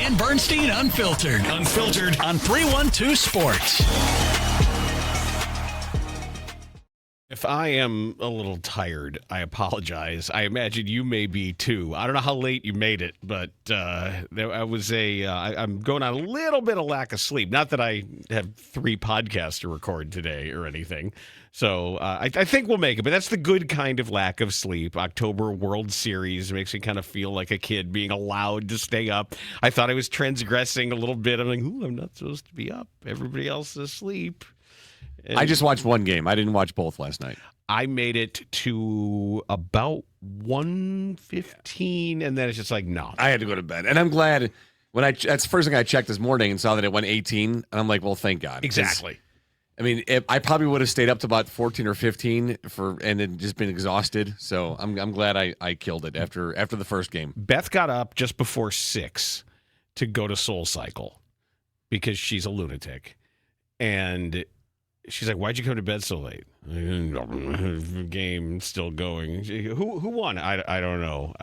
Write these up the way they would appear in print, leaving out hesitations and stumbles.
Dan Bernstein Unfiltered. Unfiltered on 312 Sports. If I am a little tired, I apologize. I imagine you may be too. I don't know how late you made it, but I'm going on a little bit of lack of sleep. Not that I have 3 podcasts to record today or anything. So I think we'll make it, but that's the good kind of lack of sleep. October World Series makes me kind of feel like a kid being allowed to stay up. I thought I was transgressing a little bit. I'm like, I'm not supposed to be up. Everybody else is asleep. And I just watched one game. I didn't watch both last night. I made it to about 1:15, and then it's just like, no. I had to go to bed. And I'm glad that's the first thing I checked this morning and saw that it went 18. And I'm like, well, thank God. Exactly. I mean, I probably would have stayed up to about 14 or 15 and then just been exhausted. So I'm glad I killed it after the first game. Beth got up just before 6 to go to Soul Cycle because she's a lunatic. And she's like, why'd you come to bed so late? Game still going. Who won? I don't know.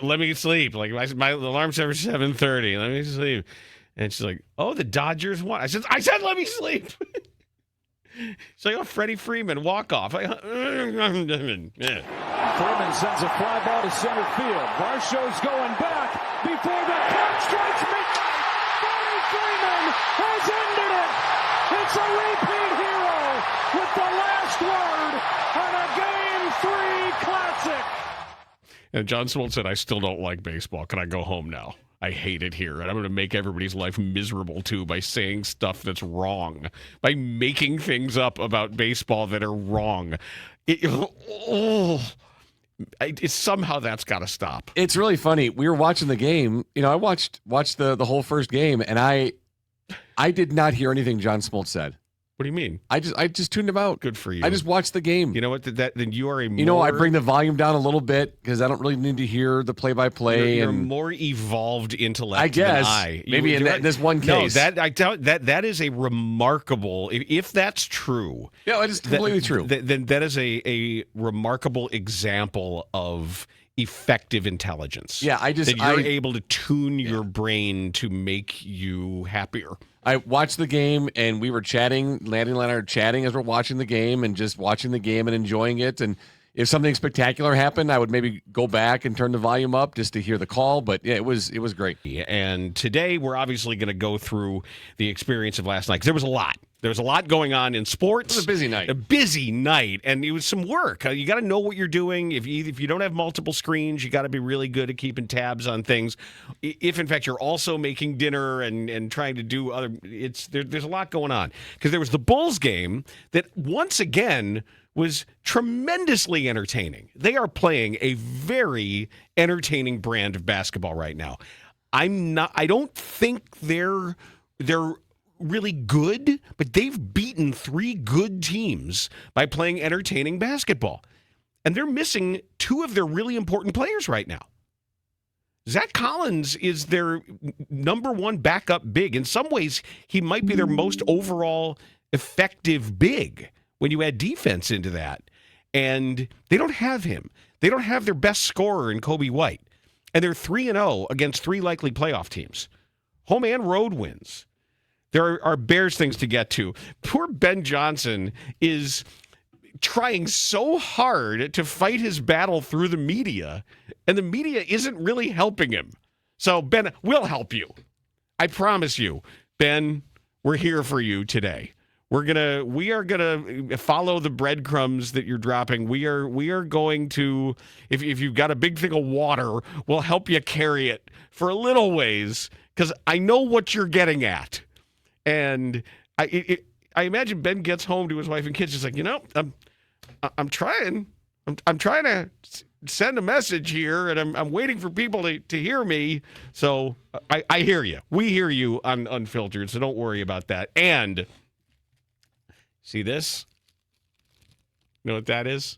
Let me sleep. Like my alarm's set for 7:30. Let me sleep. And she's like, oh, the Dodgers won. I said, let me sleep. She's like, oh, Freddie Freeman, walk off. Freeman sends a fly ball to center field. Varsho's going back before the catch strikes midnight. Freddie Freeman has ended it. It's a repeat hero with the last word on a Game 3 classic. And John Smoltz said, I still don't like baseball. Can I go home now? I hate it here, and I'm going to make everybody's life miserable, too, by saying stuff that's wrong, by making things up about baseball that are wrong. Somehow that's got to stop. It's really funny. We were watching the game. You know, I watched the whole first game, and I did not hear anything John Smoltz said. What do you mean? I just tuned him out. Good for you. I just watched the game. You know what? Then you are I bring the volume down a little bit because I don't really need to hear the play-by-play. You're a more evolved intellect I guess, than I. Maybe in this one case. No, that is a remarkable. If that's true, yeah, it is completely true. Then that is a remarkable example of effective intelligence. Yeah, that you're able to tune your brain to make you happier. I watched the game, and we were chatting. Landy and I are chatting as we're watching the game and just watching the game and enjoying it. And if something spectacular happened, I would maybe go back and turn the volume up just to hear the call. But, yeah, it was great. And today we're obviously going to go through the experience of last night because there was a lot. There was a lot going on in sports. It was a busy night. A busy night, and it was some work. You got to know what you're doing. If you don't have multiple screens, you got to be really good at keeping tabs on things. If, in fact, you're also making dinner and trying to do other – there's a lot going on. Because there was the Bulls game that, once again, was tremendously entertaining. They are playing a very entertaining brand of basketball right now. I don't think they're really good, but they've beaten 3 good teams by playing entertaining basketball. And they're missing 2 of their really important players right now. Zach Collins is their number 1 backup big. In some ways, he might be their most overall effective big when you add defense into that. And they don't have him. They don't have their best scorer in Kobe White. And they're 3-0 against 3 likely playoff teams. Home and road wins. There are Bears things to get to. Poor Ben Johnson is trying so hard to fight his battle through the media, and the media isn't really helping him. So, Ben, we'll help you. I promise you. Ben, we're here for you today. We are gonna follow the breadcrumbs that you're dropping. We are going to, if you've got a big thing of water, we'll help you carry it for a little ways, because I know what you're getting at. And I imagine Ben gets home to his wife and kids, just like, I'm trying to send a message here, and I'm waiting for people to hear me. So I hear you. We hear you on Unfiltered, so don't worry about that. And see this? You know what that is?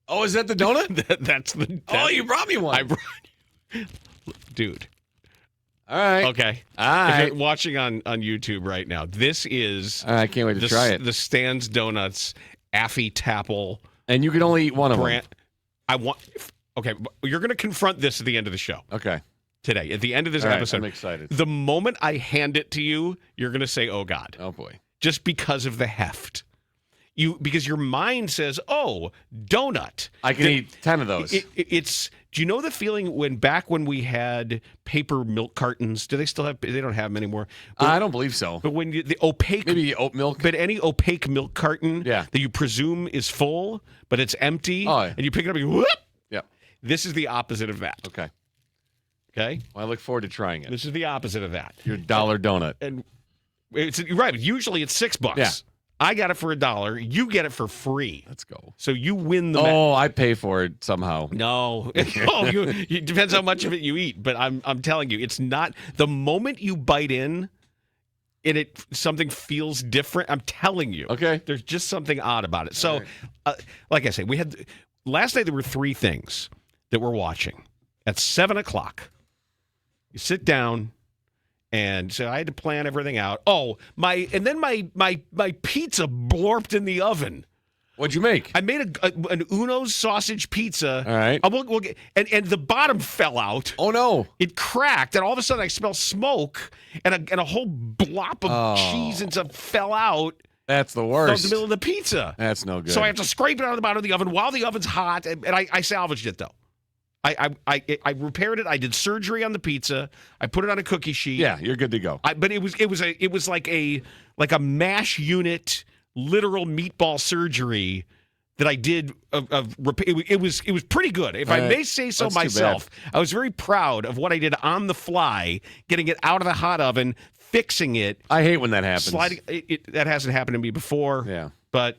Oh, is that the donut? That's the. Oh, you brought me one. I brought you. Dude. All right. Okay. All right. If you're watching on YouTube right now, this is. I can't wait to try it. The Stan's Donuts Affy Tapple. And you can only eat one of them. I want. Okay, you're going to confront this at the end of the show. Okay. Today, at the end of this All right, episode. I'm excited. The moment I hand it to you, you're going to say, "Oh God." Oh boy. Just because of the heft. Because your mind says, "Oh, donut." I can eat 10 of those. It's. Do you know the feeling when we had paper milk cartons? Do they still have? They don't have them anymore. I don't believe so. But when the opaque, Maybe oat milk. but any opaque milk carton Yeah. that you presume is full, but it's empty, Oh, yeah. and you pick it up, and you whoop. Yep. This is the opposite of that. Okay. Okay. Well, I look forward to trying it. This is the opposite of that. Your $1 donut. And you're right. Usually it's $6. Yeah. I got it for $1. You get it for free. Let's go. So you win the. Oh, I pay for it somehow. No, it depends how much of it you eat. But I'm telling you, it's not the moment you bite in, and something feels different. I'm telling you, Okay. there's just something odd about it. So, like I say, we had last night. There were 3 things that we're watching at 7:00. You sit down. And so I had to plan everything out. Oh, my pizza blorped in the oven. What'd you make? I made an Uno's sausage pizza. All right. And the bottom fell out. Oh, no. It cracked, and all of a sudden I smell smoke, and a whole blop of cheese and stuff fell out. That's the Out worst. the middle of the pizza. That's no good. So I have to scrape it out of the bottom of the oven while the oven's hot, and I salvaged it though. I repaired it. I did surgery on the pizza. I put it on a cookie sheet. Yeah, you're good to go. But it was like a mash unit, literal meatball surgery that I did it was pretty good. If I may say so That's too myself, I was very proud of what I did on the fly, getting it out of the hot oven, fixing it. I hate when that happens. Sliding that hasn't happened to me before. Yeah. But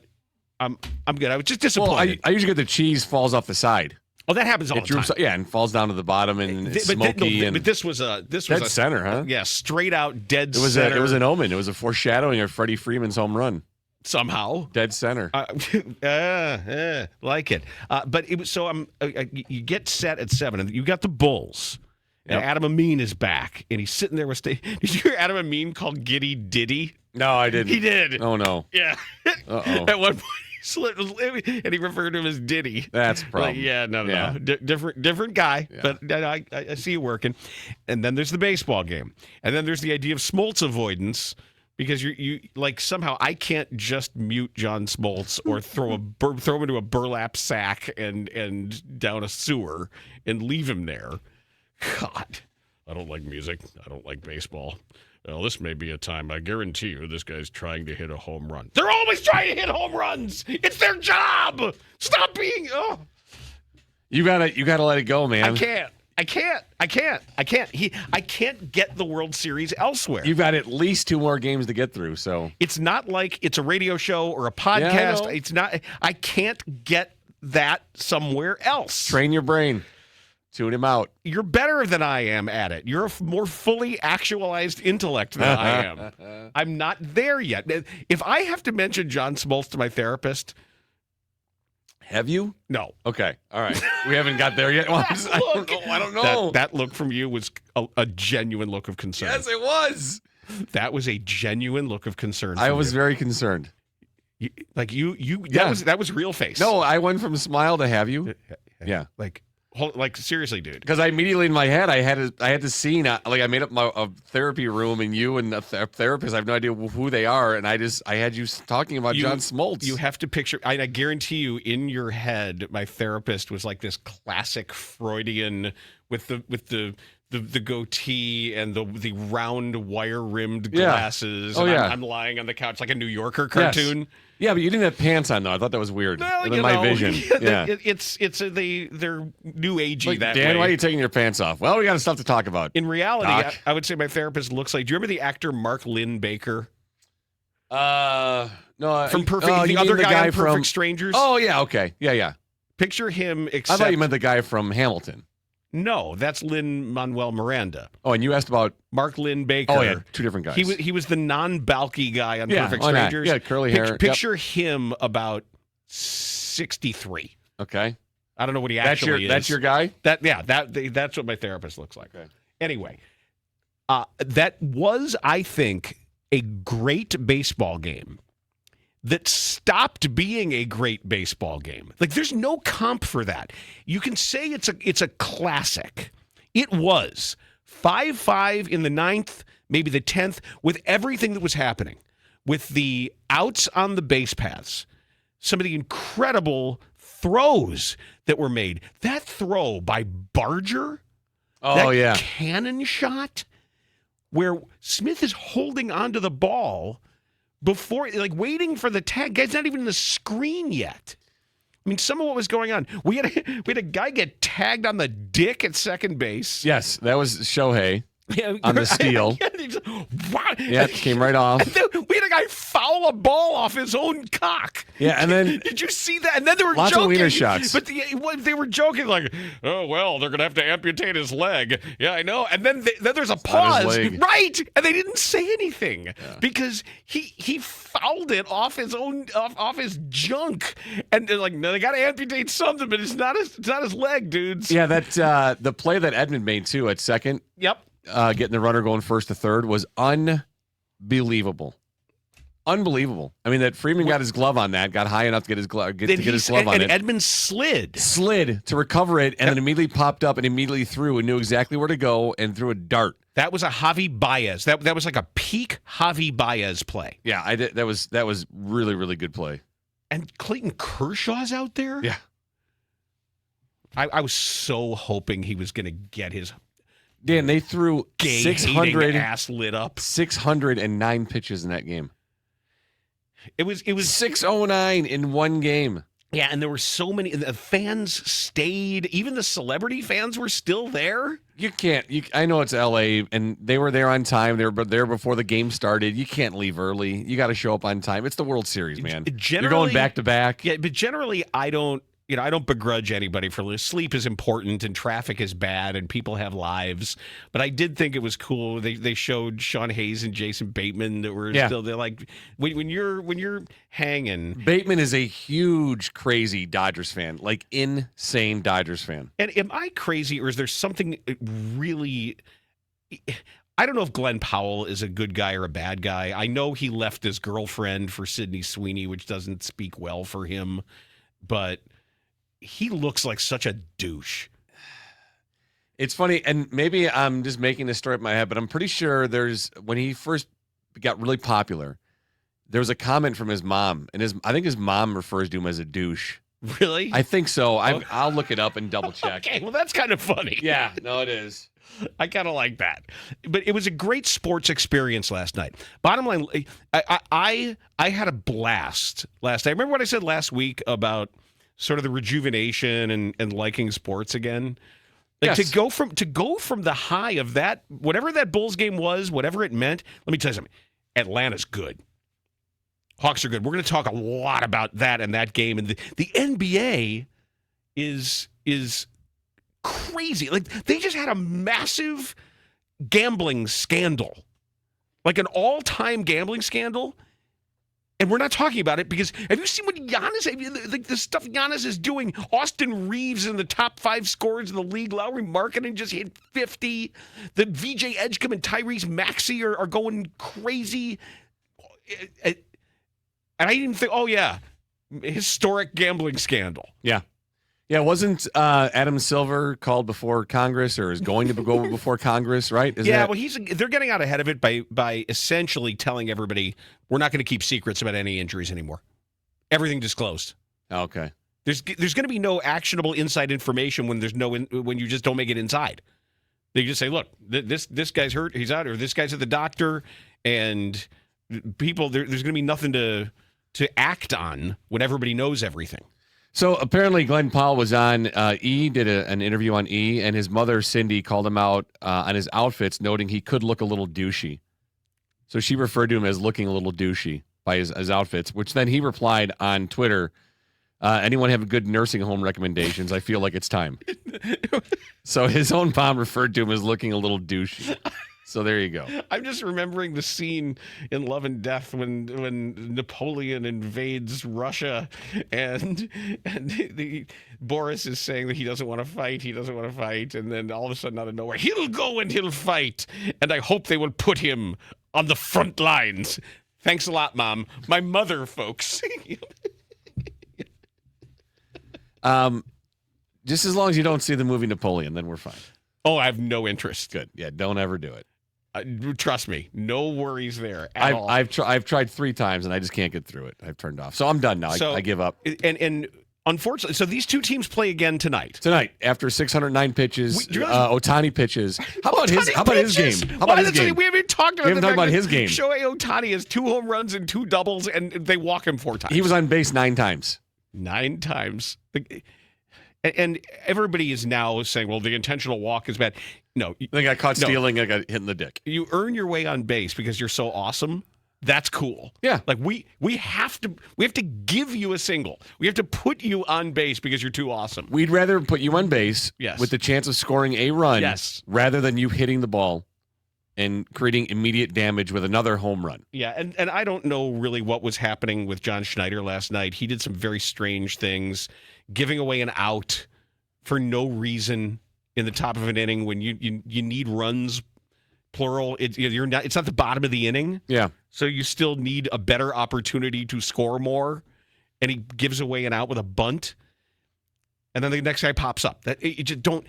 I'm good. I was just disappointed. Well, I usually get the cheese falls off the side. Oh, that happens all the time. Yeah, and falls down to the bottom, and it's smoky. But this was dead center, huh? Yeah, straight out dead It was center. it was an omen. It was a foreshadowing of Freddie Freeman's home run. Somehow Dead center. like it. But it was so. You get set at 7, and you got the Bulls. And Yep. Adam Amin is back, and he's sitting there with. Did you hear Adam Amin called Giddy Diddy? No, I didn't. He did. Oh no. Yeah. Uh-oh. At one point, he slipped, and he referred to him as Diddy. That's a problem. No. Different guy. Yeah. But I see you working. And then there's the baseball game, and then there's the idea of Smoltz avoidance. Because you like somehow I can't just mute John Smoltz or throw him into a burlap sack and down a sewer and leave him there. God, I don't like music. I don't like baseball. Well, this may be a time. I guarantee you, this guy's trying to hit a home run. They're always trying to hit home runs. It's their job. Stop being. Oh, You gotta let it go, man. I can't. I can't get the World Series elsewhere. You've got at least 2 more games to get through. So It's not like it's a radio show or a Yeah, I podcast. know. It's not. I can't get that somewhere else. train your brain. Tune him out. You're better than I am at it. You're a more fully actualized intellect than I am. I'm not there yet. If I have to mention John Smoltz to my therapist, Have you? no. Okay. All right. We haven't got there yet. Well, I don't know. That look from you was a genuine look of concern. Yes, it was. That was a genuine look of concern. I from was you. very concerned. That was real face. No, I went from smile to have you. Yeah. Like seriously, dude. Because I immediately in my head I had the scene I made up a therapy room and you and a therapist I have no idea who they are and I had you talking about John Smoltz. You have to picture. I guarantee you, in your head, my therapist was like this classic Freudian with the goatee and the round wire rimmed glasses. Oh, and yeah. I'm lying on the couch like a New Yorker cartoon. Yes. Yeah, but you didn't have pants on though. I thought that was weird. Well, in my vision. Yeah. They're new agey Like, that Dan, way. why are you taking your pants off? Well, we got stuff to talk about. In reality, Doc. I would say my therapist looks like. Do you remember the actor Mark Lynn Baker No, from Perfect? you the mean other guy on Perfect from Strangers. Oh yeah, okay, yeah. Picture him. I Except thought you meant the guy from Hamilton. no, that's Lin-Manuel Miranda. Oh, and you asked about Mark Lynn Baker. Oh yeah, 2 different guys. He was the non-balky guy on Yeah, Perfect why not? Strangers. Yeah, curly hair. Yep. Picture him about 63. Okay, I don't know what he actually is. That's your guy. That's what my therapist looks like. Okay. Anyway, that was, I think, a great baseball game that stopped being a great baseball game. Like, there's no comp for that. You can say it's a classic. It was 5-5 in the 9th, maybe the 10th, with everything that was happening, with the outs on the base paths, some of the incredible throws that were made. That throw by Barger, that cannon shot, where Smith is holding onto the ball before, like, waiting for the tag. Guy's not even in the screen yet. I mean, some of what was going on. We had a guy get tagged on the dick at second base. Yes, that was Shohei on the steal. Yeah, it came right off. We had a guy foul a ball off his own cock. Yeah, and then did you see that? And then they were lots joking. of wiener shots. But they were joking like, oh well, they're gonna have to amputate his leg. Yeah, I know. And then there's a pause, right? And they didn't say anything because he fouled it off his own off his junk. And they're like, no, they got to amputate something, but it's not his leg, dudes. Yeah, that the play that Edmund made too at second. Yep. Getting the runner going first to third was unbelievable. Unbelievable. I mean, that Freeman got his glove on that, got high enough to get his glove on it. And Edmund slid to recover it, and then immediately popped up and immediately threw and knew exactly where to go and threw a dart. That was a Javi Baez. That was like a peak Javi Baez play. Yeah, I did. That was really, really good play. And Clayton Kershaw's out there? Yeah. I was so hoping he was going to get his Dan, they threw 600 ass lit up. 609 pitches in that game. It was 609 in one game. Yeah, and there were so many. The fans stayed. Even the celebrity fans were still there. You can't. I know it's L.A. and they were there on time. They were there before the game started. You can't leave early. You got to show up on time. It's the World Series, man. You're going back to back. Yeah, but generally, I don't begrudge anybody for sleep is important and traffic is bad and people have lives. But I did think it was cool. They showed Sean Hayes and Jason Bateman that were still there. Like when you're hanging. Bateman is a huge, crazy Dodgers fan, like insane Dodgers fan. And am I crazy or is there something really? I don't know if Glenn Powell is a good guy or a bad guy. I know he left his girlfriend for Sydney Sweeney, which doesn't speak well for him, but he looks like such a douche. It's funny, and maybe I'm just making this story up in my head, but I'm pretty sure when he first got really popular, there was a comment from his mom, and I think his mom refers to him as a douche. Really? I think so. I'll look it up and double check. Okay, well, that's kind of funny. Yeah, no, it is. I kind of like that. But it was a great sports experience last night. Bottom line, I had a blast last night. Remember what I said last week about sort of the rejuvenation and liking sports again? Like yes. to go from the high of that, whatever that Bulls game was, whatever it meant, let me tell you something. Atlanta's good. Hawks are good. We're going to talk a lot about that and that game. And the NBA is crazy. Like, they just had a massive gambling scandal. Like an all-time gambling scandal. And we're not talking about it because have you seen what Giannis, the stuff Giannis is doing? Austin Reeves in the top 5 scorers in the league. Lowry Markkanen just hit 50. The VJ Edgecombe and Tyrese Maxey are going crazy. And I didn't think, oh, yeah, historic gambling scandal. Yeah. Yeah, wasn't Adam Silver called before Congress or is going to go before Congress, right? Well, they're getting out ahead of it by essentially telling everybody we're not going to keep secrets about any injuries anymore. Everything disclosed. Okay. There's going to be no actionable inside information when when you just don't make it inside. They just say, look, this guy's hurt, he's out, or this guy's at the doctor, and people there's going to be nothing to act on when everybody knows everything. So apparently Glenn Powell was on E! Did an interview on E! And his mother, Cindy, called him out on his outfits, noting he could look a little douchey. So she referred to him as looking a little douchey by his outfits, which then he replied on Twitter, anyone have good nursing home recommendations? I feel like it's time. So his own mom referred to him as looking a little douchey. So there you go. I'm just remembering the scene in Love and Death when Napoleon invades Russia and Boris is saying that he doesn't want to fight, and then all of a sudden out of nowhere, he'll go and he'll fight, and I hope they will put him on the front lines. Thanks a lot, Mom. My mother, folks. Just as long as you don't see the movie Napoleon, then we're fine. Oh, I have no interest. Good. Yeah, don't ever do it. Trust me, no worries there at all. I've tried 3 times and I just can't get through it. I've turned off. So I'm done now. I give up. And unfortunately, so these two teams play again tonight. Tonight, after 609 pitches, Ohtani pitches. How about his game? How about his game? We haven't talked about, we haven't talked about his game. Shohei Ohtani has 2 home runs and 2 doubles, and they walk him 4 times. He was on base 9 times. 9 times. And everybody is now saying, well, the intentional walk is bad. No. They got caught stealing. I got hit in the dick. You earn your way on base because you're so awesome. That's cool. Yeah. Like we have to give you a single. We have to put you on base because you're too awesome. We'd rather put you on base with the chance of scoring a run rather than you hitting the ball and creating immediate damage with another home run. Yeah, and I don't know really what was happening with John Schneider last night. He did some very strange things, giving away an out for no reason in the top of an inning when you need runs, plural. It's not the bottom of the inning. Yeah. So you still need a better opportunity to score more, and he gives away an out with a bunt, and then the next guy pops up. You just don't.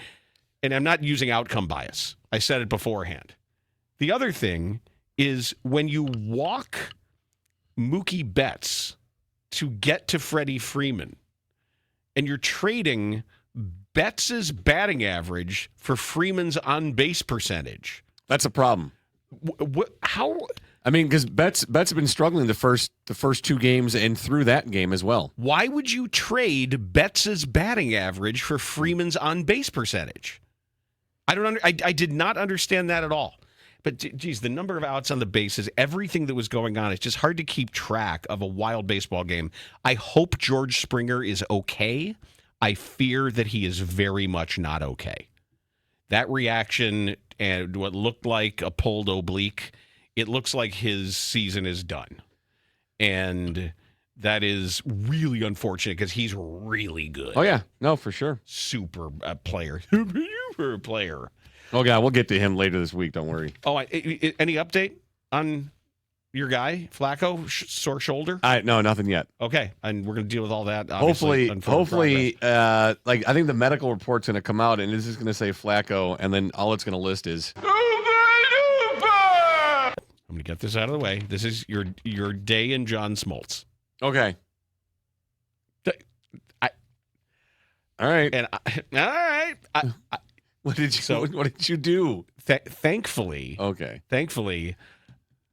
And I'm not using outcome bias. I said it beforehand. The other thing is when you walk Mookie Betts to get to Freddie Freeman, and you're trading Betts' batting average for Freeman's on-base percentage. That's a problem. How? I mean, because Betts have been struggling the first 2 games and through that game as well. Why would you trade Betts' batting average for Freeman's on-base percentage? I did not understand that at all. But, geez, the number of outs on the bases, everything that was going on, it's just hard to keep track of a wild baseball game. I hope George Springer is okay. I fear that he is very much not okay. That reaction and what looked like a pulled oblique, it looks like his season is done. And that is really unfortunate because he's really good. Oh, yeah. No, for sure. Super player. Super player. Oh, God, we'll get to him later this week. Don't worry. Oh, any update on your guy, Flacco, sore shoulder? No, nothing yet. Okay, and we're going to deal with all that. Hopefully, I think the medical report's going to come out, and it's just going to say Flacco, and then all it's going to list is. I'm going to get this out of the way. This is your day in John Smoltz. Okay. All right. And all right. What did you do? Thankfully,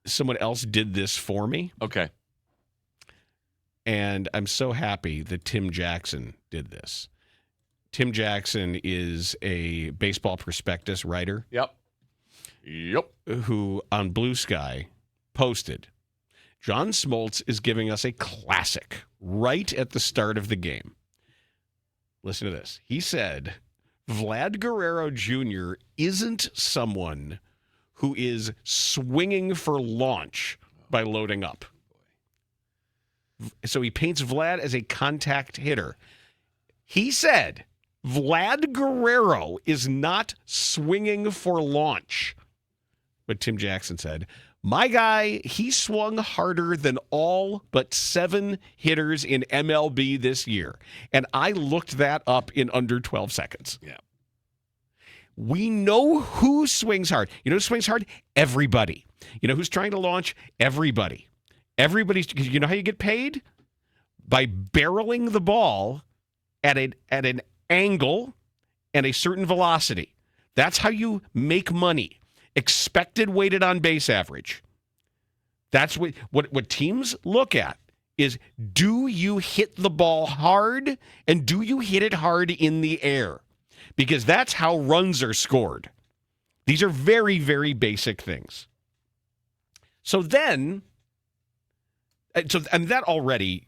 someone else did this for me. Okay. And I'm so happy that Tim Jackson did this. Tim Jackson is a baseball prospectus writer. Yep. Who on Blue Sky posted, John Smoltz is giving us a classic right at the start of the game. Listen to this. He said, Vlad Guerrero Jr. isn't someone who is swinging for launch by loading up. So he paints Vlad as a contact hitter. He said, Vlad Guerrero is not swinging for launch. But Tim Jackson said, my guy, he swung harder than all but 7 hitters in MLB this year. And I looked that up in under 12 seconds. Yeah. We know who swings hard. You know who swings hard? Everybody. You know who's trying to launch? Everybody. You know how you get paid? By barreling the ball at an angle and a certain velocity. That's how you make money. Expected weighted on base average. That's what teams look at is, do you hit the ball hard and do you hit it hard in the air? Because that's how runs are scored. These are very, very basic things. So then, and that already,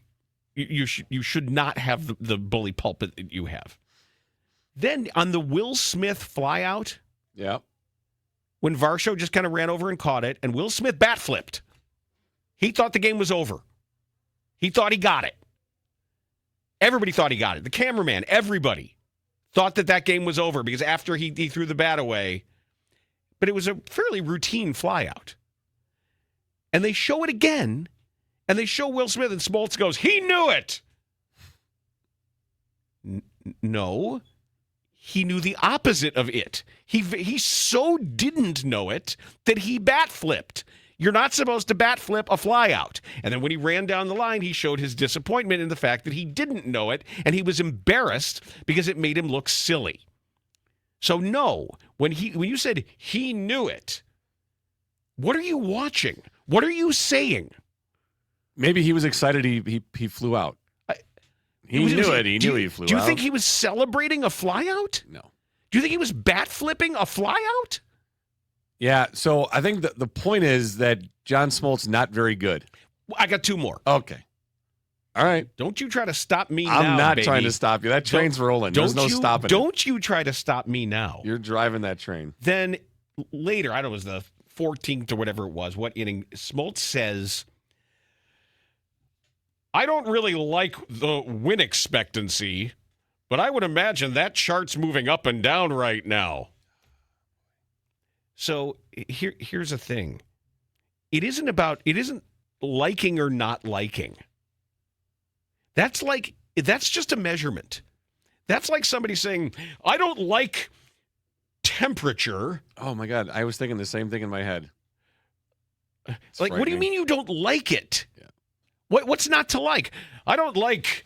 you should not have the bully pulpit that you have. Then on the Will Smith flyout, yeah, when Varsho just kind of ran over and caught it, and Will Smith bat flipped. He thought the game was over. He thought he got it. Everybody thought he got it. The cameraman, everybody thought that game was over because after he threw the bat away. But it was a fairly routine flyout. And they show it again, and they show Will Smith, and Smoltz goes, he knew it. No, he knew the opposite of it. He so didn't know it that he bat flipped. You're not supposed to bat flip a fly out. And then when he ran down the line, he showed his disappointment in the fact that he didn't know it, and he was embarrassed because it made him look silly. So no, when you said he knew it, what are you watching? What are you saying? Maybe he was excited he flew out. He knew it. He knew he flew out. Do you think he was celebrating a fly out? No. Do you think he was bat flipping a fly out? Yeah, so I think the point is that John Smoltz not very good. I got two more. Okay. All right. Don't you try to stop me now, I'm not baby. trying to stop you. That train's rolling. There's no stopping it. Don't you try to stop me now. You're driving that train. Then later, I don't know, it was the 14th or whatever it was, what inning, Smoltz says, I don't really like the win expectancy, but I would imagine that chart's moving up and down right now. So here's the thing. It isn't liking or not liking. That's just a measurement. That's like somebody saying, I don't like temperature. Oh my God. I was thinking the same thing in my head. It's like, what do you mean you don't like it? Yeah. What's not to like? I don't like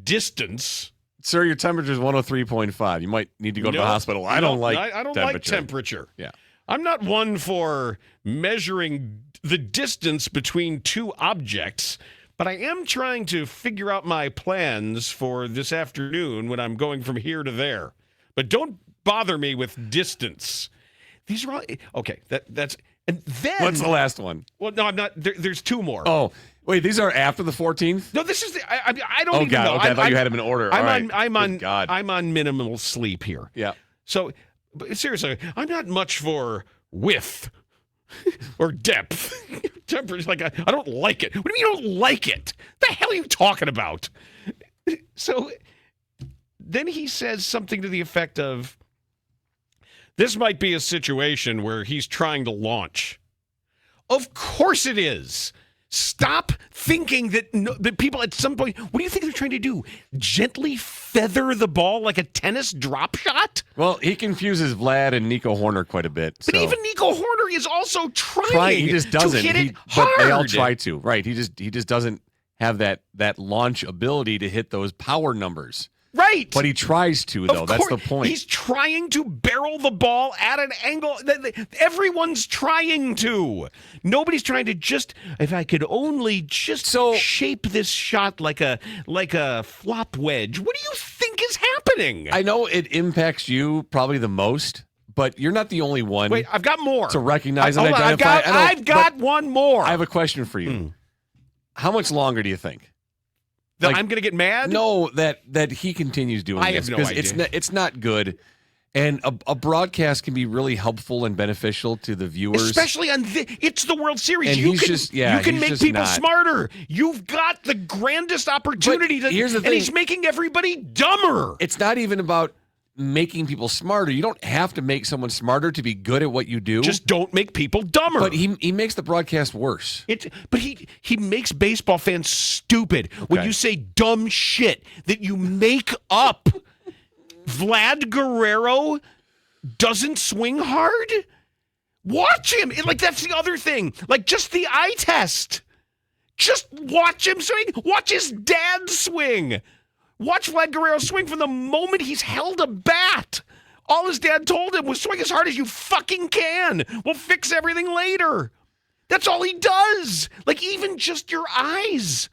distance. Sir, your temperature is 103.5. You might need to go to the hospital. I don't like temperature. Yeah. I'm not one for measuring the distance between two objects, but I am trying to figure out my plans for this afternoon when I'm going from here to there. But don't bother me with distance. These are all okay. That's and then what's the last one? Well, no, I'm not. There's two more. Oh, wait, these are after the 14th? No, this is the. I don't oh even God, know. Okay, I thought you had them in order. I'm on minimal sleep here. Yeah. So, but seriously, I'm not much for width or depth. Temperature, like I don't like it. What do you mean you don't like it? The hell are you talking about? So then he says something to the effect of, this might be a situation where he's trying to launch. Of course it is. Stop thinking that people at some point, what do you think they're trying to do? Gently feather the ball like a tennis drop shot? Well, he confuses Vlad and Nico Horner quite a bit. But even Nico Horner is also trying. He just doesn't. To hit it hard. But they all try to. Right. He just doesn't have that launch ability to hit those power numbers. Right. But he tries to, though. That's the point. He's trying to barrel the ball at an angle. Everyone's trying to. Nobody's trying to just, if I could only just shape this shot like a flop wedge. What do you think is happening? I know it impacts you probably the most, but you're not the only one. Wait, I've got more. To recognize and identify. I've got one more. I have a question for you. How much longer do you think? That I'm going to get mad? No, that he continues doing this. I have no idea. It's not good. And a broadcast can be really helpful and beneficial to the viewers. Especially on it's the World Series. And you can make people smarter. You've got the grandest opportunity. Here's the thing. And he's making everybody dumber. It's not even about making people smarter. You don't have to make someone smarter to be good at what you do. Just don't make people dumber. But he makes the broadcast worse. But he makes baseball fans stupid when you say dumb shit that you make up. Vlad Guerrero doesn't swing hard? Watch him. That's the other thing. Just the eye test. Just watch him swing. Watch his dad swing. Watch Vlad Guerrero swing from the moment he's held a bat. All his dad told him was swing as hard as you fucking can. We'll fix everything later. That's all he does. Even just your eyes.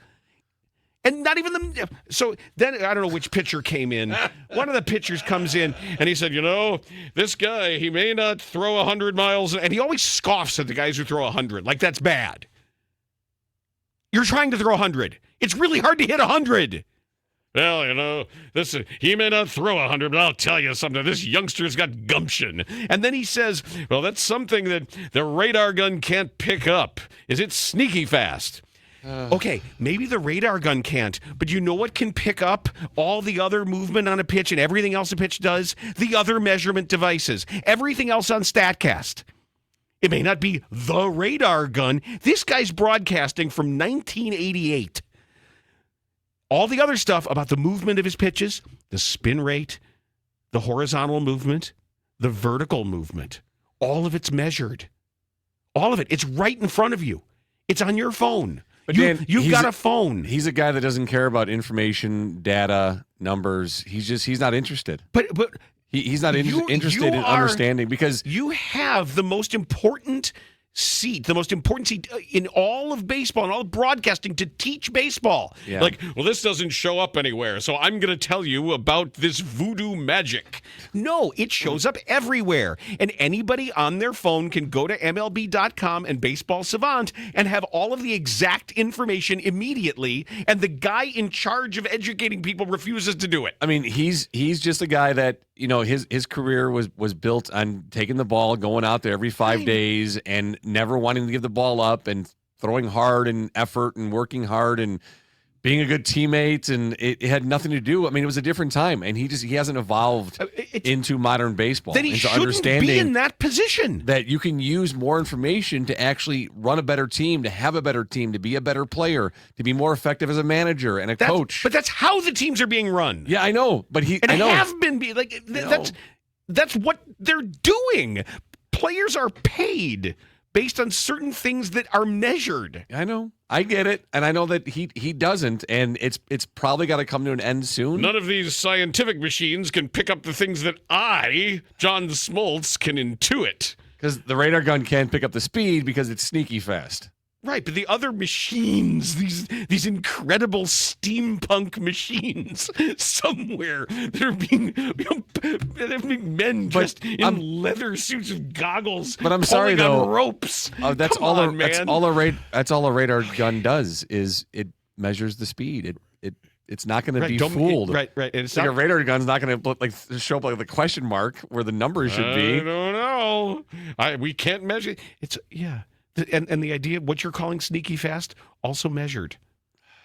And not even so then, I don't know which pitcher came in. One of the pitchers comes in, and he said, this guy, he may not throw 100 miles. And he always scoffs at the guys who throw 100. That's bad. You're trying to throw 100. It's really hard to hit 100. Well, he may not throw 100, but I'll tell you something. This youngster's got gumption. And then he says, well, that's something that the radar gun can't pick up. Is it sneaky fast? Okay, maybe the radar gun can't, but you know what can pick up all the other movement on a pitch and everything else a pitch does? The other measurement devices. Everything else on StatCast. It may not be the radar gun. This guy's broadcasting from 1988. All the other stuff about the movement of his pitches, the spin rate, the horizontal movement, the vertical movement, all of it's measured. All of it. It's right in front of you. It's on your phone. But You've got a phone. He's a guy that doesn't care about information, data, numbers. He's not interested. But he's not interested in understanding because you have the most important seat in all of baseball and all of broadcasting to teach baseball. Yeah. Like, well, this doesn't show up anywhere, so I'm going to tell you about this voodoo magic. No, it shows up everywhere. And anybody on their phone can go to MLB.com and Baseball Savant and have all of the exact information immediately, and the guy in charge of educating people refuses to do it. I mean, he's just a guy that, his career was built on taking the ball, going out there every 5 days and never wanting to give the ball up and throwing hard and effort and working hard and being a good teammate. And it had nothing to do. I mean, it was a different time, and he hasn't evolved into modern baseball. Then he into shouldn't understanding be in that position. That you can use more information to actually run a better team, to have a better team, to be a better player, to be more effective as a manager and a coach. But that's how the teams are being run. Yeah, I know. But have been like that's what they're doing. Players are paid based on certain things that are measured. I know. I get it. And I know that he doesn't. And it's probably got to come to an end soon. None of these scientific machines can pick up the things that I, John Smoltz, can intuit. Because the radar gun can't pick up the speed because it's sneaky fast. Right, but the other machines, these incredible steampunk machines somewhere, they're being men dressed in leather suits with goggles. But I'm sorry though, ropes. That's all a radar gun does is it measures the speed. It's not going to be fooled. Right. It's like a radar gun's not going to show up like the question mark where the numbers should be. I don't know. We can't measure. And the idea, what you're calling sneaky fast, also measured.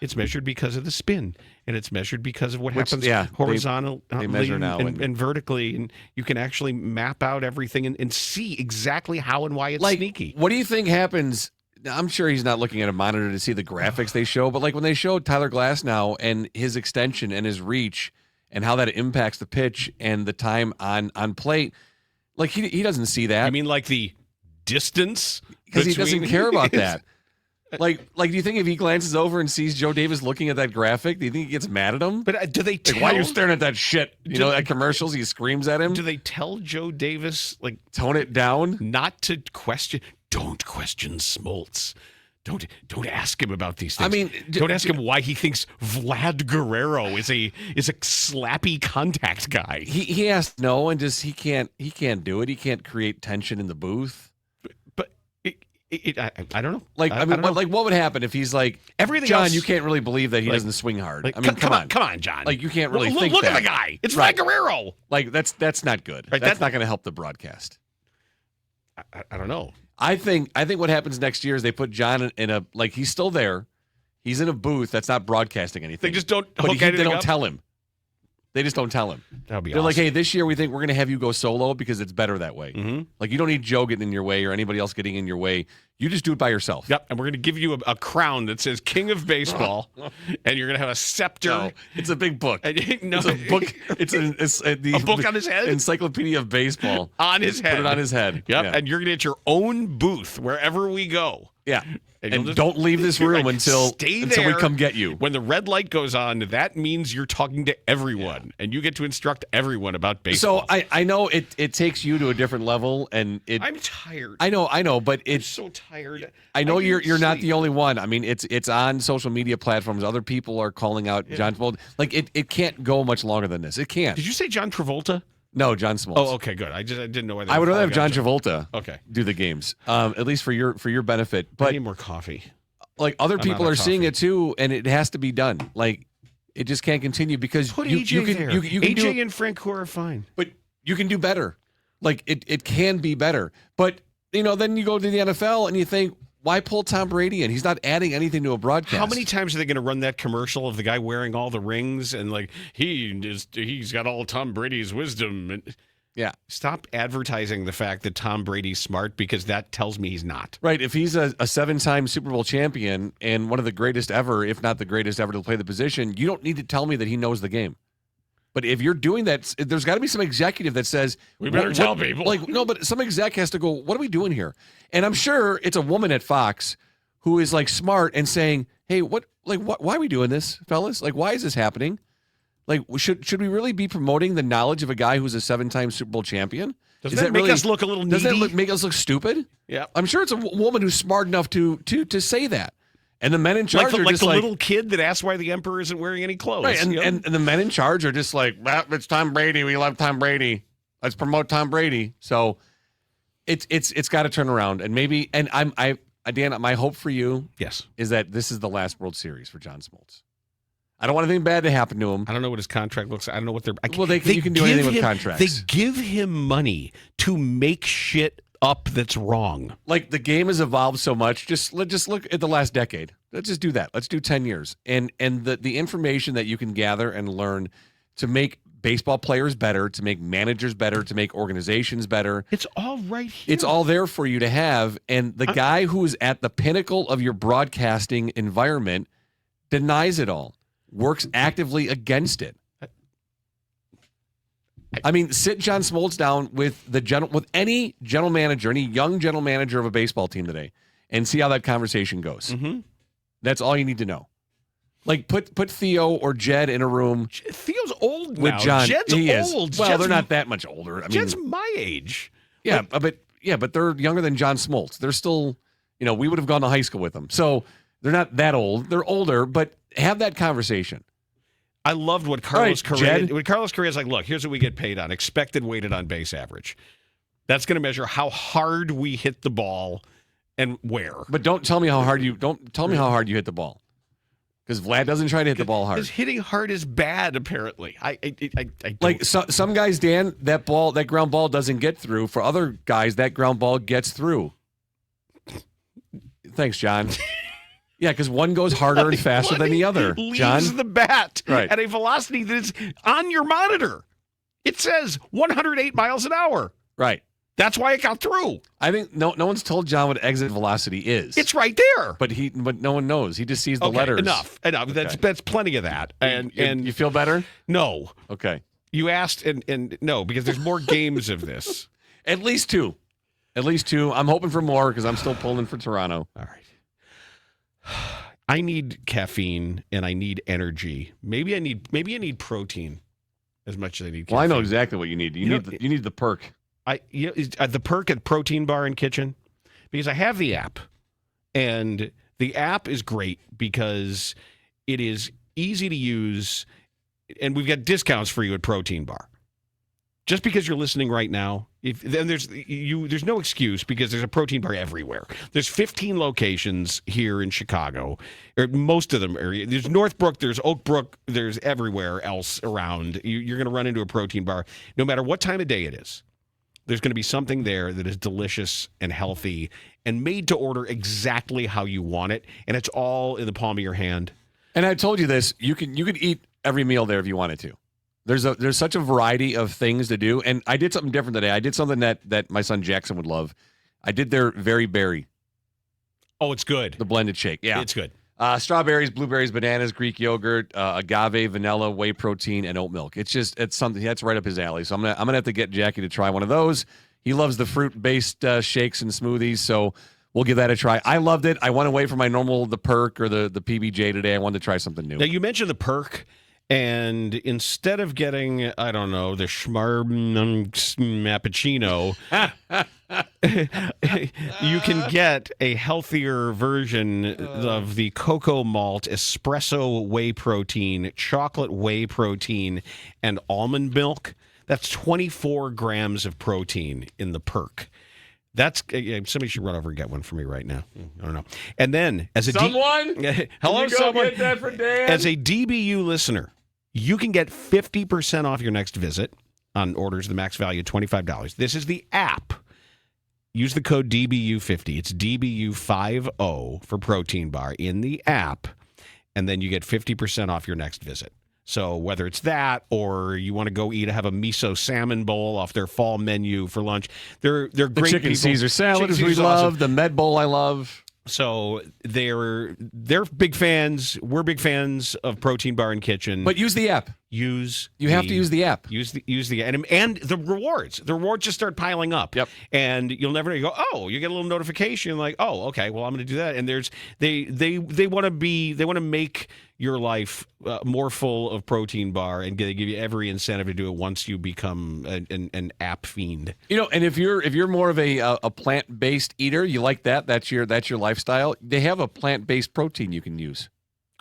It's measured because of the spin, and it's measured because of what happens horizontally they measure now and vertically, and you can actually map out everything and see exactly how and why it's sneaky. What do you think happens? I'm sure he's not looking at a monitor to see the graphics they show, but like when they show Tyler Glasnow and his extension and his reach and how that impacts the pitch and the time on plate, like he doesn't see that. You mean like the distance? Because he doesn't care about that. Like, do you think if he glances over and sees Joe Davis looking at that graphic, do you think he gets mad at him? But do they tell... why are you staring at that shit? At commercials, he screams at him. Do they tell Joe Davis, tone it down? Not to question... Don't question Smoltz. Don't ask him about these things. I mean... Don't ask him why he thinks Vlad Guerrero is a slappy contact guy. He has to know, and just he can't do it. He can't create tension in the booth. I don't know. What would happen if he's like, everything John, else, you can't really believe that he doesn't swing hard. I mean, come on, John. Like, you can't really think look that. Look at the guy. It's Vlad Guerrero. Like, that's not good. Right, that's not going to help the broadcast. I don't know. I think what happens next year is they put John in a, like, he's still there. He's in a booth that's not broadcasting anything. They just don't they don't tell him. They just don't tell him. That'll be They're awesome. like, hey, this year we think we're going to have you go solo because it's better that way. Mm-hmm. Like, you don't need Joe getting in your way or anybody else getting in your way. You just do it by yourself. Yep, and we're going to give you a crown that says King of Baseball, and you're going to have a scepter. No, it's a big book. It's a book. It's a book on his head? Encyclopedia of Baseball. On his head. Put it on his head. Yep, yeah. And you're going to get your own booth wherever we go. Yeah. And don't leave this room until we come get you. When the red light goes on, that means you're talking to everyone, and you get to instruct everyone about baseball. So I know it takes you to a different level, and I'm tired. I know, but it's so tired. I know you're not the only one. I mean, it's on social media platforms. Other people are calling out John Travolta. Like it can't go much longer than this. It can't. Did you say John Travolta? No, John Smoltz. Oh, okay, good. I didn't know whether I would rather have John Travolta. Okay. Do the games, at least for your benefit. But I need more coffee. Like other people are seeing it too, and it has to be done. Like it just can't continue because put you AJ can there. You can AJ and Francoeur are fine, but you can do better. Like it can be better. But then you go to the NFL and you think, why pull Tom Brady in? He's not adding anything to a broadcast. How many times are they going to run that commercial of the guy wearing all the rings and like he's got all Tom Brady's wisdom? And Yeah. Stop advertising the fact that Tom Brady's smart because that tells me he's not. Right. If he's a 7-time Super Bowl champion and one of the greatest ever, if not the greatest ever to play the position, you don't need to tell me that he knows the game. But if you're doing that, there's got to be some executive that says, we better tell people. Like, no, but some exec has to go, what are we doing here? And I'm sure it's a woman at Fox who is like smart and saying, hey, why are we doing this, fellas? Like, why is this happening? Like, should we really be promoting the knowledge of a guy who's a 7-time Super Bowl champion? Does that make us look a little needy? Does that make us look stupid? Yeah. I'm sure it's a woman who's smart enough to say that. And the men in charge are like just the little kid that asked why the emperor isn't wearing any clothes. Right, and the men in charge are just like, well, it's Tom Brady. We love Tom Brady. Let's promote Tom Brady. So it's got to turn around. And maybe, and Dan, my hope for you is that this is the last World Series for John Smoltz. I don't want anything bad to happen to him. I don't know what his contract looks like. I don't know what they're... you can do anything with contracts. They give him money to make shit up that's wrong. Like, the game has evolved so much. Just look at the last decade. Let's just do that. Let's do 10 years. And the information that you can gather and learn to make baseball players better, to make managers better, to make organizations better. It's all right here. It's all there for you to have. And the guy who is at the pinnacle of your broadcasting environment denies it all, works actively against it. I mean, sit John Smoltz down with any general manager, any young general manager of a baseball team today, and see how that conversation goes. Mm-hmm. That's all you need to know. Like, put Theo or Jed in a room. Theo's old with now. John. Jed's old. Well, they're not that much older. I mean, Jed's my age. Yeah, but they're younger than John Smoltz. They're still, we would have gone to high school with them. So they're not that old. They're older, but have that conversation. I loved what Carlos Correa. When Carlos Correa's like, look, here's what we get paid on: expected weighted on base average. That's going to measure how hard we hit the ball and where. But don't tell me how hard you hit the ball, because Vlad doesn't try to hit the ball hard. Because hitting hard is bad, apparently. I don't. Like some guys, Dan, that ground ball doesn't get through. For other guys, that ground ball gets through. Thanks, John. Yeah, because one goes harder and faster than the other. Leaves the bat at a velocity that is on your monitor. It says 108 miles an hour. Right. That's why it got through. I think no one's told John what exit velocity is. It's right there. But no one knows. He just sees the letters. Enough. Okay. That's plenty of that. And you feel better? No. Okay. You asked and no, because there's more games of this. At least two. I'm hoping for more because I'm still pulling for Toronto. All right. I need caffeine and I need energy. Maybe I need protein as much as I need caffeine. Well, I know exactly what you need. You need the perk. The perk at Protein Bar and Kitchen, because I have the app, and the app is great because it is easy to use, and we've got discounts for you at Protein Bar. Just because you're listening right now, there's no excuse, because there's a Protein Bar everywhere. There's 15 locations here in Chicago, or most of them are. There's Northbrook, there's Oak Brook, there's everywhere else around. You're going to run into a Protein Bar, no matter what time of day it is. There's going to be something there that is delicious and healthy and made to order exactly how you want it, and it's all in the palm of your hand. And I told you this: you could eat every meal there if you wanted to. There's such a variety of things to do, and I did something different today. I did something that my son Jackson would love. I did their very berry. Oh, it's good. The blended shake. Yeah, it's good. Strawberries, blueberries, bananas, Greek yogurt, agave, vanilla, whey protein, and oat milk. It's something that's right up his alley. So I'm gonna have to get Jackie to try one of those. He loves the fruit-based shakes and smoothies, so we'll give that a try. I loved it. I went away from the perk or the PBJ today. I wanted to try something new. Now, you mentioned the perk. And instead of getting, I don't know, the Schmarb-Mappuccino, you can get a healthier version of the cocoa malt espresso whey protein, chocolate whey protein, and almond milk. That's 24 grams of protein in the perk. That's somebody should run over and get one for me right now. I don't know. And then, as a hello, someone, get that for Dan? As a DBU listener, you can get 50% off your next visit on orders of the max value of $25. This is the app. Use the code DBU50. It's DBU50 for Protein Bar in the app, and then you get 50% off your next visit. So whether it's that or you want to go have a Miso Salmon Bowl off their fall menu for lunch, they're great The chicken people. Caesar salad, Chicken as we Caesar's love. awesome. The Med Bowl, I love. So they're big fans. We're big fans of Protein Bar and Kitchen. But use the app. You have to use the app. Use the and the rewards. The rewards just start piling up. Yep. And you'll never know. You go, oh, you get a little notification like, oh, okay, well, I'm going to do that. And they want to make your life more full of Protein Bar, and they give you every incentive to do it once you become an app fiend. And if you're more of a plant-based eater, you like that. That's your lifestyle. They have a plant-based protein you can use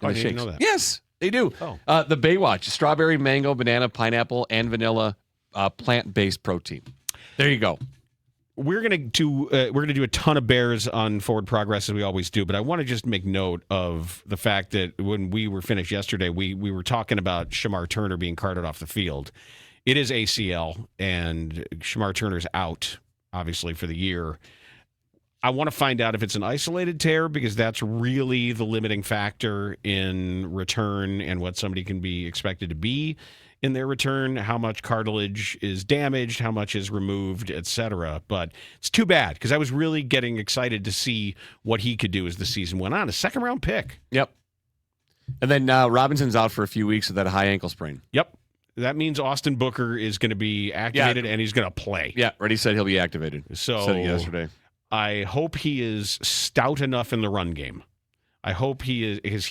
in I the didn't shakes. know that. Yes, they do. Oh. The Baywatch, strawberry, mango, banana, pineapple, and vanilla plant-based protein. There you go. We're gonna do a ton of Bears on Forward Progress as we always do, but I want to just make note of the fact that when we were finished yesterday, we were talking about Shamar Turner being carted off the field. It is ACL, and Shamar Turner's out, obviously, for the year. I want to find out if it's an isolated tear, because that's really the limiting factor in return and what somebody can be expected to be in their return, how much cartilage is damaged, how much is removed, etc. But it's too bad, because I was really getting excited to see what he could do as the season went on. A second-round pick. Yep. And then Robinson's out for a few weeks with that high ankle sprain. Yep. That means Austin Booker is going to be activated, and he's going to play. Yeah, Reddy said he'll be activated. So said it yesterday. I hope he is stout enough in the run game. I hope he is, because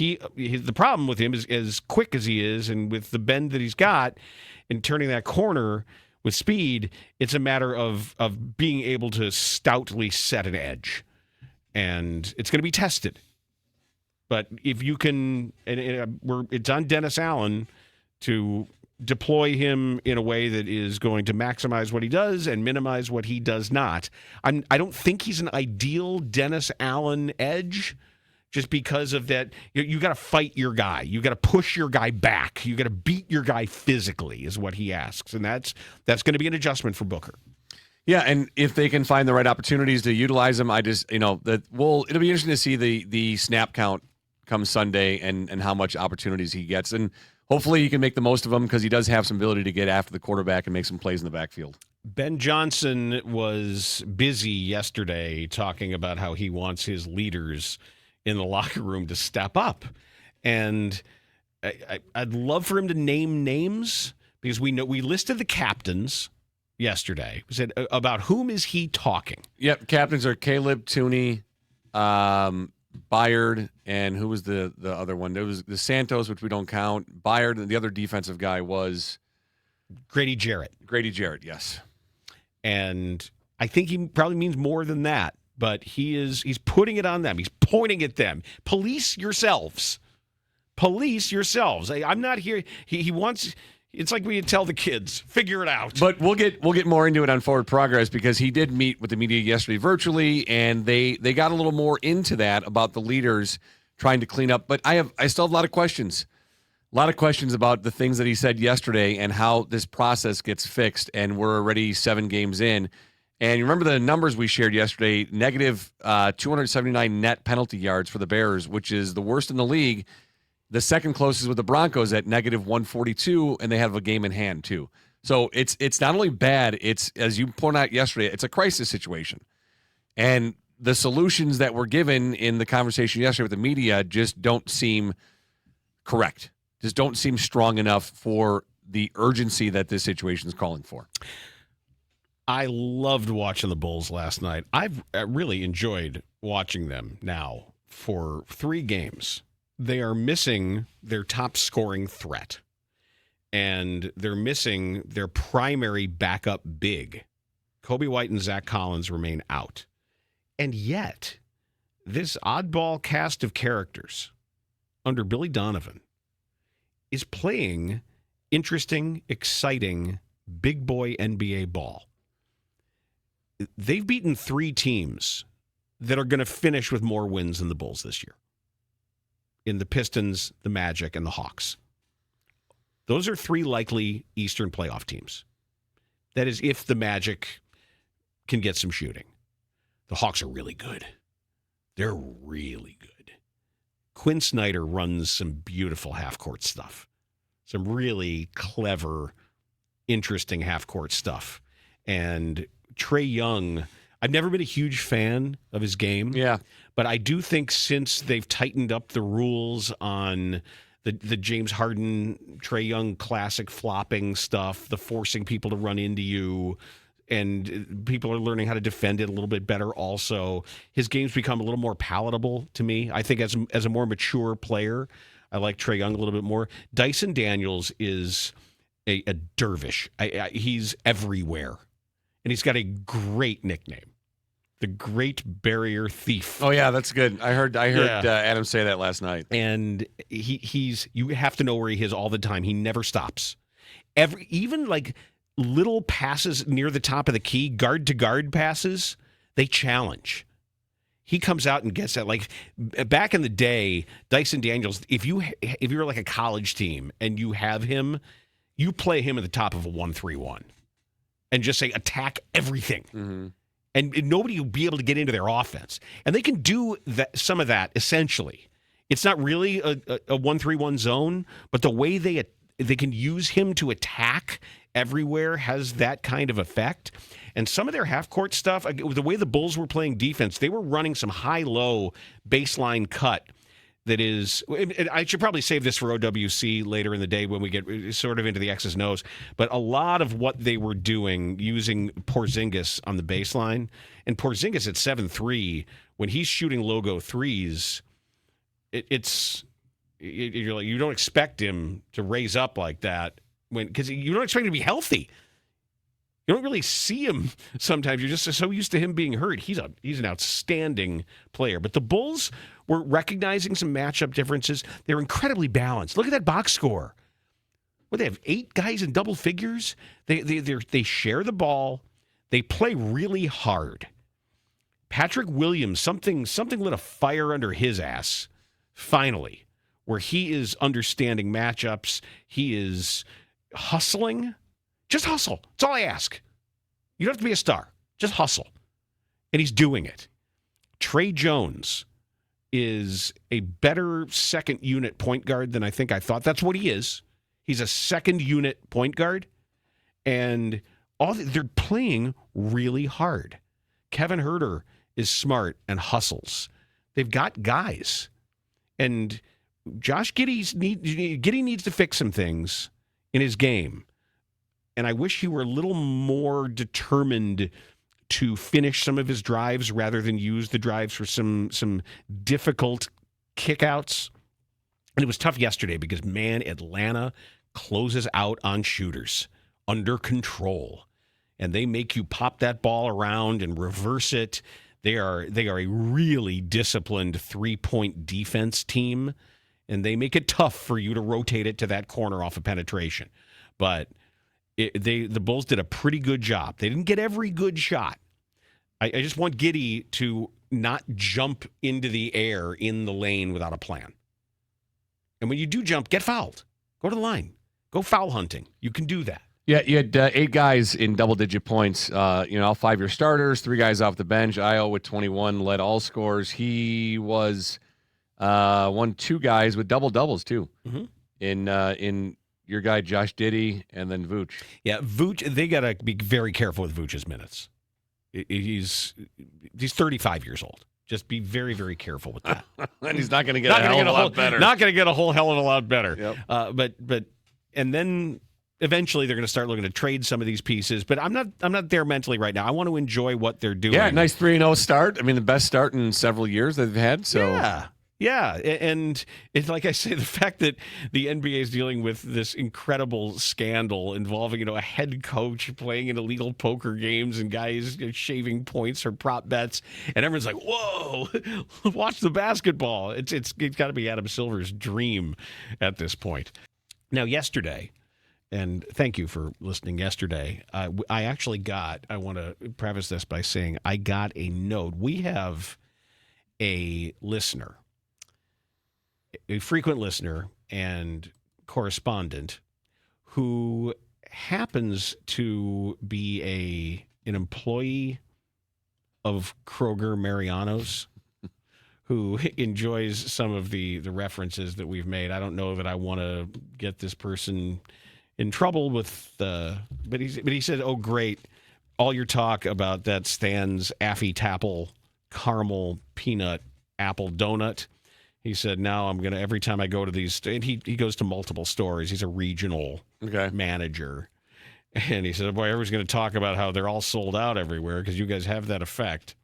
the problem with him is, as quick as he is, and with the bend that he's got, and turning that corner with speed, it's a matter of being able to stoutly set an edge, and it's going to be tested. But if you can, it's on Dennis Allen to deploy him in a way that is going to maximize what he does and minimize what he does not. I don't think he's an ideal Dennis Allen edge, just because of that. You got to fight your guy. You got to push your guy back. You got to beat your guy physically, is what he asks, and that's going to be an adjustment for Booker. Yeah, and if they can find the right opportunities to utilize him, it'll be interesting to see the snap count come Sunday and how much opportunities he gets, and hopefully he can make the most of them, because he does have some ability to get after the quarterback and make some plays in the backfield. Ben Johnson was busy yesterday talking about how he wants his leaders in the locker room to step up. And I'd love for him to name names, because we listed the captains yesterday. We said, about whom is he talking? Yep, captains are Caleb, Tooney, Byard, and who was the other one? There was the Santos, which we don't count. Byard, and the other defensive guy was Grady Jarrett. Grady Jarrett, yes. And I think he probably means more than that, but he's putting it on them. He's pointing at them. Police yourselves. Police yourselves. I'm not here. He wants. It's like we tell the kids, figure it out. But we'll get more into it on Forward Progress, because he did meet with the media yesterday virtually, and they got a little more into that about the leaders trying to clean up. But I still have a lot of questions. A lot of questions about the things that he said yesterday and how this process gets fixed, and we're already 7 games in. And you remember the numbers we shared yesterday, negative 279 net penalty yards for the Bears, which is the worst in the league. The second closest with the Broncos at negative 142, and they have a game in hand too. So it's not only bad, it's, as you pointed out yesterday, it's a crisis situation. And the solutions that were given in the conversation yesterday with the media just don't seem correct. Just don't seem strong enough for the urgency that this situation is calling for. I loved watching the Bulls last night. I've really enjoyed watching them now for 3 games. They are missing their top scoring threat, and they're missing their primary backup big. Kobe White and Zach Collins remain out. And yet, this oddball cast of characters under Billy Donovan is playing interesting, exciting, big boy NBA ball. They've beaten 3 teams that are going to finish with more wins than the Bulls this year, in the Pistons, the Magic, and the Hawks. Those are 3 likely Eastern playoff teams. That is, if the Magic can get some shooting. The Hawks are really good. They're really good. Quinn Snyder runs some beautiful half-court stuff. Some really clever, interesting half-court stuff. And Trae Young, I've never been a huge fan of his game. Yeah. But I do think since they've tightened up the rules on the James Harden, Trae Young classic flopping stuff, the forcing people to run into you, and people are learning how to defend it a little bit better also, his game's become a little more palatable to me. I think as a more mature player, I like Trae Young a little bit more. Dyson Daniels is a dervish. He's everywhere. And he's got a great nickname. The Great Barrier Thief. Oh yeah, that's good. I heard Adam say that last night. And you have to know where he is all the time. He never stops. Even like little passes near the top of the key, guard to guard passes, they challenge. He comes out and gets that. Like back in the day, Dyson Daniels, if you're like a college team and you have him, you play him at the top of a 1-3-1 and just say attack everything. Mm-hmm. And nobody will be able to get into their offense. And they can do some of that, essentially. It's not really a 1-3-1 zone, but the way they can use him to attack everywhere has that kind of effect. And some of their half-court stuff, the way the Bulls were playing defense, they were running some high-low baseline cut that is, I should probably save this for OWC later in the day when we get sort of into the X's and O's, but a lot of what they were doing using Porzingis on the baseline, and Porzingis at 7'3", when he's shooting logo threes, you're like, you don't expect him to raise up like that because you don't expect him to be healthy. You don't really see him sometimes. You're just so used to him being hurt. He's an outstanding player. But the Bulls were recognizing some matchup differences. They're incredibly balanced. Look at that box score. Well, they have 8 guys in double figures. They share the ball. They play really hard. Patrick Williams, something lit a fire under his ass, finally, where he is understanding matchups. He is hustling. Just hustle. That's all I ask. You don't have to be a star. Just hustle. And he's doing it. Trey Jones is a better second unit point guard than I thought. That's what he is. He's a second unit point guard. And they're playing really hard. Kevin Huerter is smart and hustles. They've got guys. And Josh Giddey needs to fix some things in his game. And I wish he were a little more determined to finish some of his drives rather than use the drives for some difficult kickouts. And it was tough yesterday because, man, Atlanta closes out on shooters under control. And they make you pop that ball around and reverse it. They are a really disciplined three-point defense team, and they make it tough for you to rotate it to that corner off of penetration. But the Bulls did a pretty good job. They didn't get every good shot. I just want Giddey to not jump into the air in the lane without a plan. And when you do jump, get fouled. Go to the line. Go foul hunting. You can do that. Yeah, you had 8 guys in double-digit points. All 5 your starters, 3 guys off the bench. Io with 21 led all scores. He was 2 guys with double-doubles, too, in your guy Josh Giddey and then Vooch. Yeah, Vooch, they got to be very careful with Vooch's minutes. He's 35 years old. Just be very, very careful with that. And he's not going to get a hell of a lot better. Not going to get a whole hell of a lot better. Yep. But then eventually they're going to start looking to trade some of these pieces. But I'm not there mentally right now. I want to enjoy what they're doing. Yeah, nice 3-0 start. I mean, the best start in several years they've had. So Yeah, and it's like I say, the fact that the NBA is dealing with this incredible scandal involving, a head coach playing in illegal poker games and guys shaving points for prop bets, and everyone's like, "Whoa, watch the basketball!" It's got to be Adam Silver's dream at this point. Now, yesterday, and thank you for listening. Yesterday, I actually got. I want to preface this by saying I got a note. We have a listener. A frequent listener and correspondent who happens to be an employee of Kroger Mariano's, who enjoys some of the references that we've made. I don't know that I want to get this person in trouble with but he said, "Oh, great. All your talk about that Stan's Affy Tapple caramel peanut apple donut." He said, "Now I'm going to, every time I go to these," and he goes to multiple stores. He's a regional manager. And he said, "Boy, everyone's going to talk about how they're all sold out everywhere because you guys have that effect."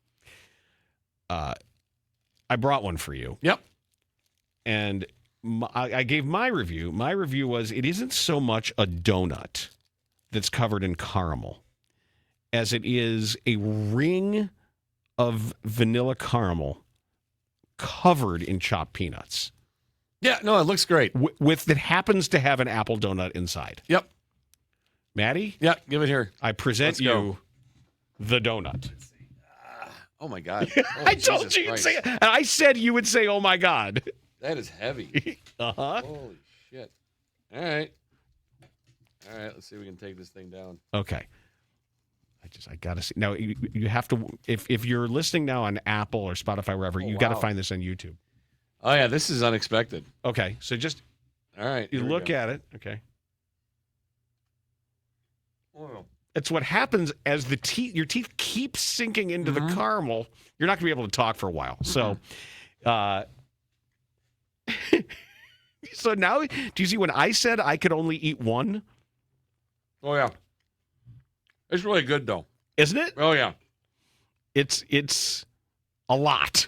I brought one for you. Yep. And I gave my review. My review was, it isn't so much a donut that's covered in caramel as it is a ring of vanilla caramel covered in chopped peanuts. Yeah, no, it looks great. With that happens to have an apple donut inside. Yep. Maddie? Yeah, give it here. I present you the donut. Oh, my God. I told you you'd say it. And I said you would say, "Oh, my God." That is heavy. Uh-huh. Holy shit. All right. Let's see if we can take this thing down. Okay. I got to see. Now, you have to, if you're listening now on Apple or Spotify, wherever, you got to find this on YouTube. Oh, yeah, this is unexpected. Okay. So just, all right. you look at it. Okay. Oh. It's what happens as your teeth keep sinking into the caramel. You're not going to be able to talk for a while. So, so now, do you see when I said I could only eat one? Oh, yeah. It's really good, though. Isn't it? Oh, yeah. It's a lot.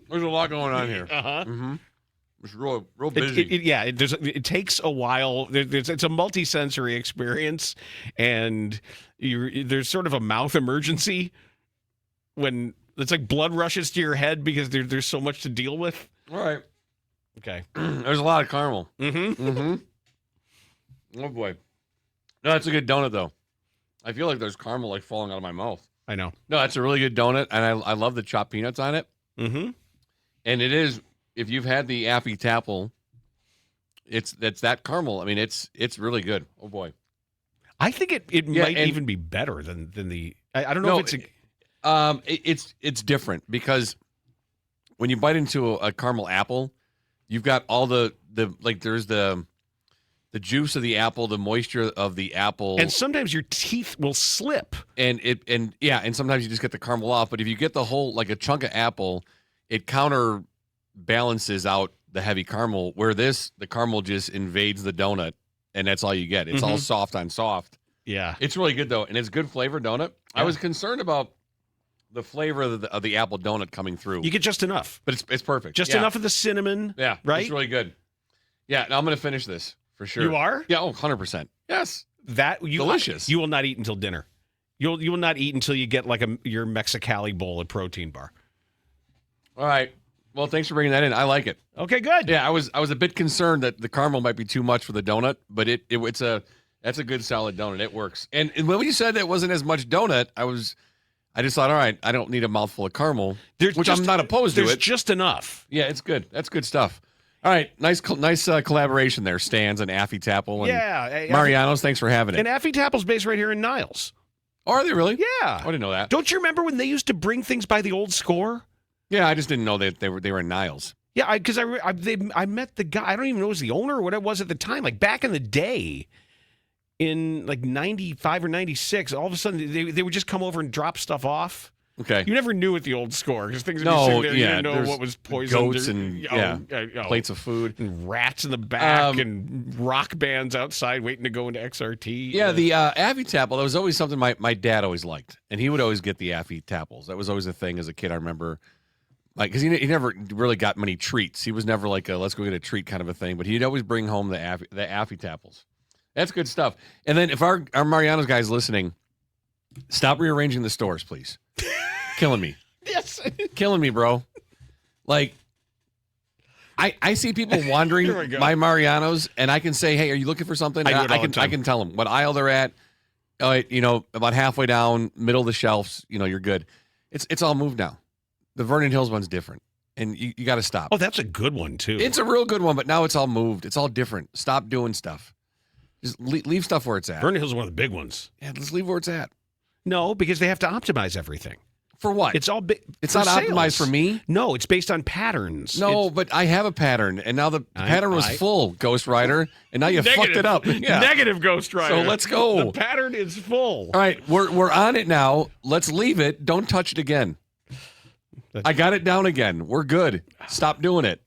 There's a lot going on here. Uh-huh. Mm-hmm. It's real busy. It takes a while. It's a multi-sensory experience, and there's sort of a mouth emergency when it's like blood rushes to your head because there's so much to deal with. All right. Okay. There's a lot of caramel. Mm-hmm. Mm-hmm. Oh, boy. No, that's a good donut, though. I feel like there's caramel like falling out of my mouth. I know. No, that's a really good donut, and I love the chopped peanuts on it. Mm-hmm. And it is, if you've had the Affy Tapple, it's that caramel. I mean, it's really good. Oh, boy. I think it might even be better than the. I don't know if it's it's different because when you bite into a caramel apple, you've got all the there's the juice of the apple, the moisture of the apple, and sometimes your teeth will slip. And sometimes you just get the caramel off. But if you get the whole, like a chunk of apple, it counterbalances out the heavy caramel. Where the caramel just invades the donut, and that's all you get. It's all soft on soft. Yeah, it's really good though, and it's good flavored donut. Yeah. I was concerned about the flavor of the apple donut coming through. You get just enough, but it's perfect. Just enough of the cinnamon. Yeah, right. It's really good. Yeah, now I'm going to finish this for sure. You are? Yeah. Oh, 100%. Yes. Delicious. You will not eat until dinner. You will not eat until you get like your Mexicali bowl at Protein Bar. All right. Well, thanks for bringing that in. I like it. Okay, good. Yeah, I was a bit concerned that the caramel might be too much for the donut, but that's a good solid donut. It works. And when you said it wasn't as much donut, I just thought, all right, I don't need a mouthful of caramel, which I'm not opposed to it. There's just enough. Yeah, it's good. That's good stuff. All right, nice collaboration there, Stans and Affy Tapple and Mariano's. Thanks for having it. And Affy Tapple's based right here in Niles. Oh, are they really? Yeah. I didn't know that. Don't you remember when they used to bring things by the old score? Yeah, I just didn't know that they were in Niles. Yeah, because I met the guy. I don't even know if it was the owner or what it was at the time. Like back in the day, in like 95 or 96, all of a sudden they would just come over and drop stuff off. Okay. You never knew at the old score because things would be sitting there. You didn't know what was poisoned. Goats and plates of food. And rats in the back and rock bands outside waiting to go into XRT. Yeah, the Affy Tapple, that was always something my dad always liked. And he would always get the Affy Tapples. That was always a thing as a kid, I remember. Like, because he never really got many treats. He was never like a let's go get a treat kind of a thing. But he'd always bring home the Affy Tapples. That's good stuff. And then if our Mariano's guys listening, stop rearranging the stores, please. Killing me. Yes. Killing me, bro. Like, I see people wandering by Mariano's, and I can say, hey, are you looking for something? I can tell them what aisle they're at. About halfway down, middle of the shelves, you're good. It's all moved now. The Vernon Hills one's different, and you got to stop. Oh, that's a good one, too. It's a real good one, but now it's all moved. It's all different. Stop doing stuff. Just leave stuff where it's at. Vernon Hills is one of the big ones. Yeah, let's leave where it's at. No, because they have to optimize everything. For what? It's all It's for not sales. optimized for me. No, it's based on patterns. No, but I have a pattern, and now the pattern was full, Ghost Rider, and now you fucked it up. Yeah. Negative Ghost Rider. So let's go. The pattern is full. All right, we're on it now. Let's leave it. Don't touch it again. I got it down again. We're good. Stop doing it.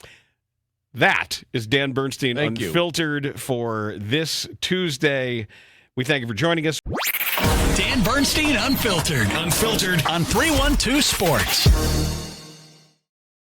That is Dan Bernstein Thank you. Unfiltered for this Tuesday. We thank you for joining us. Dan Bernstein Unfiltered on 312 Sports.